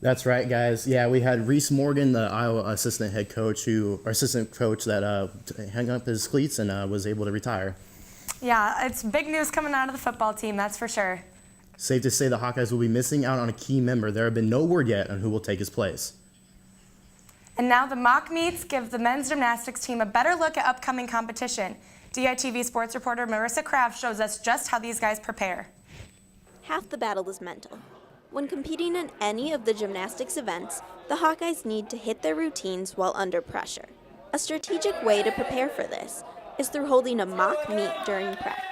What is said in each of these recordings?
That's right, guys. Yeah, we had Reese Morgan, the Iowa assistant coach that hung up his cleats and was able to retire. Yeah, it's big news coming out of the football team, that's for sure. Safe to say the Hawkeyes will be missing out on a key member. There have been no word yet on who will take his place. And now the mock meets give the men's gymnastics team a better look at upcoming competition. DITV sports reporter Marissa Kraft shows us just how these guys prepare. Half the battle is mental. When competing in any of the gymnastics events, the Hawkeyes need to hit their routines while under pressure. A strategic way to prepare for this is through holding a mock meet during practice.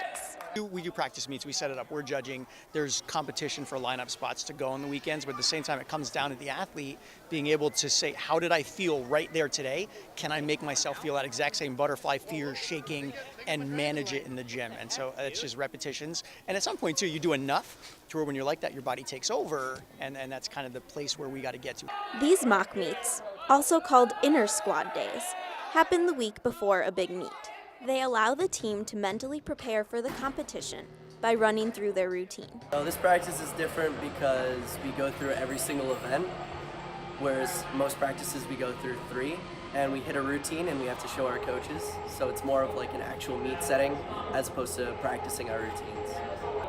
We do practice meets, we set it up, we're judging, there's competition for lineup spots to go on the weekends, but at the same time it comes down to the athlete being able to say, how did I feel right there today? Can I make myself feel that exact same butterfly fear, shaking, and manage it in the gym? And so it's just repetitions. And at some point too, you do enough to where when you're like that, your body takes over, and that's kind of the place where we got to get to. These mock meets, also called inner squad days, happen the week before a big meet. They allow the team to mentally prepare for the competition by running through their routine. So this practice is different because we go through every single event, whereas most practices we go through 3, and we hit a routine and we have to show our coaches. So it's more of like an actual meet setting as opposed to practicing our routines.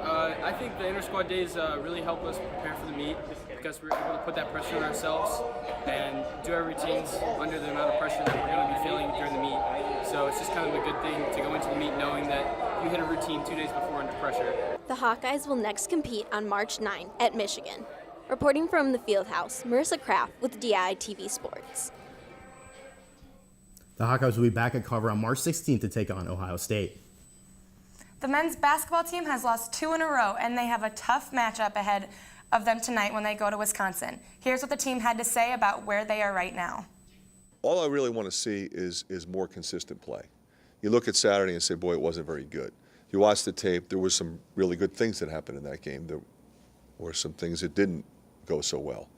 I think the inter squad days really help us prepare for the meet because we're able to put that pressure on ourselves and do our routines under the amount of pressure that we're going to be feeling during the meet. So it's just kind of a good thing to go into the meet knowing that you hit a routine 2 days before under pressure. The Hawkeyes will next compete on March 9 at Michigan. Reporting from the Fieldhouse, Marissa Kraft with DITV Sports. The Hawkeyes will be back at Carver on March 16th to take on Ohio State. The men's basketball team has lost 2 in a row, and they have a tough matchup ahead of them tonight when they go to Wisconsin. Here's what the team had to say about where they are right now. All I really want to see is more consistent play. You look at Saturday and say, boy, it wasn't very good. You watch the tape, there was some really good things that happened in that game. There were some things that didn't go so well.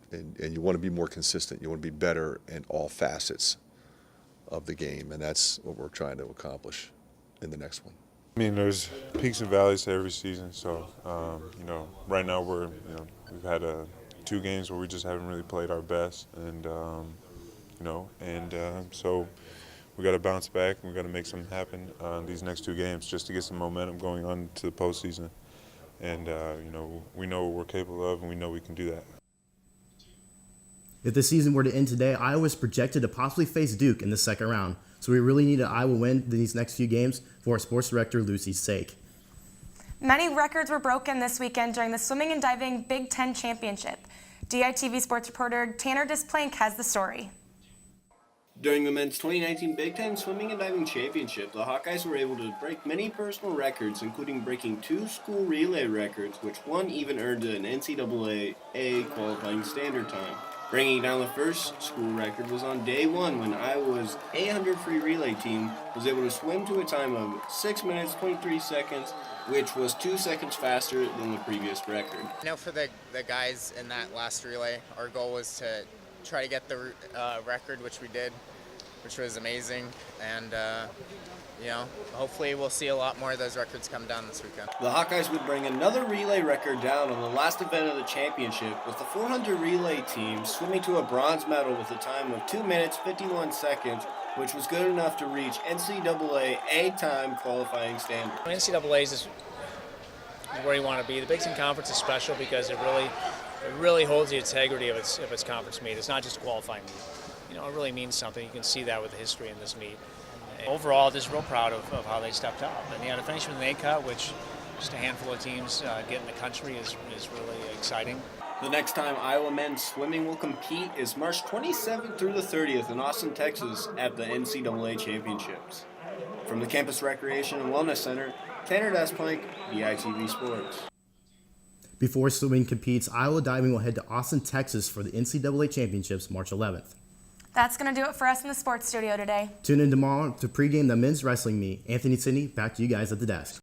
And you want to be more consistent. You want to be better in all facets of the game, and that's what we're trying to accomplish in the next one. I mean, there's peaks and valleys to every season. So, right now we've had 2 games where we just haven't really played our best, and so we got to bounce back and we got to make something happen these next 2 games just to get some momentum going on to the postseason. And we know what we're capable of, and we know we can do that. If the season were to end today, Iowa is projected to possibly face Duke in the second round. So we really need an Iowa win these next few games for our sports director Lucy's sake. Many records were broken this weekend during the swimming and diving Big Ten Championship. DITV sports reporter Tanner Displank has the story. During the men's 2019 Big Ten Swimming and Diving Championship, the Hawkeyes were able to break many personal records, including breaking 2 school relay records, which one even earned an NCAA qualifying standard time. Bringing down the first school record was on day 1 when Iowa's 800 free relay team was able to swim to a time of 6 minutes 23 seconds, which was 2 seconds faster than the previous record. For the guys in that last relay, our goal was to try to get the record, which we did, which was amazing, and hopefully we'll see a lot more of those records come down this weekend. The Hawkeyes would bring another relay record down on the last event of the championship, with the 400 relay team swimming to a bronze medal with a time of 2 minutes 51 seconds, which was good enough to reach NCAA A-time qualifying standard. NCAA is where you want to be. The Big Ten Conference is special because it really holds the integrity of its conference meet. It's not just a qualifying meet. It really means something. You can see that with the history in this meet. Overall, just real proud of how they stepped up. And to finish with an A-cut, which just a handful of teams get in the country, is really exciting. The next time Iowa men's swimming will compete is March 27th through the 30th in Austin, Texas at the NCAA Championships. From the Campus Recreation and Wellness Center, Tanner Displank, DITV Sports. Before swimming competes, Iowa diving will head to Austin, Texas for the NCAA Championships March 11th. That's going to do it for us in the sports studio today. Tune in tomorrow to pregame the men's wrestling meet. Anthony Sidney, back to you guys at the desk.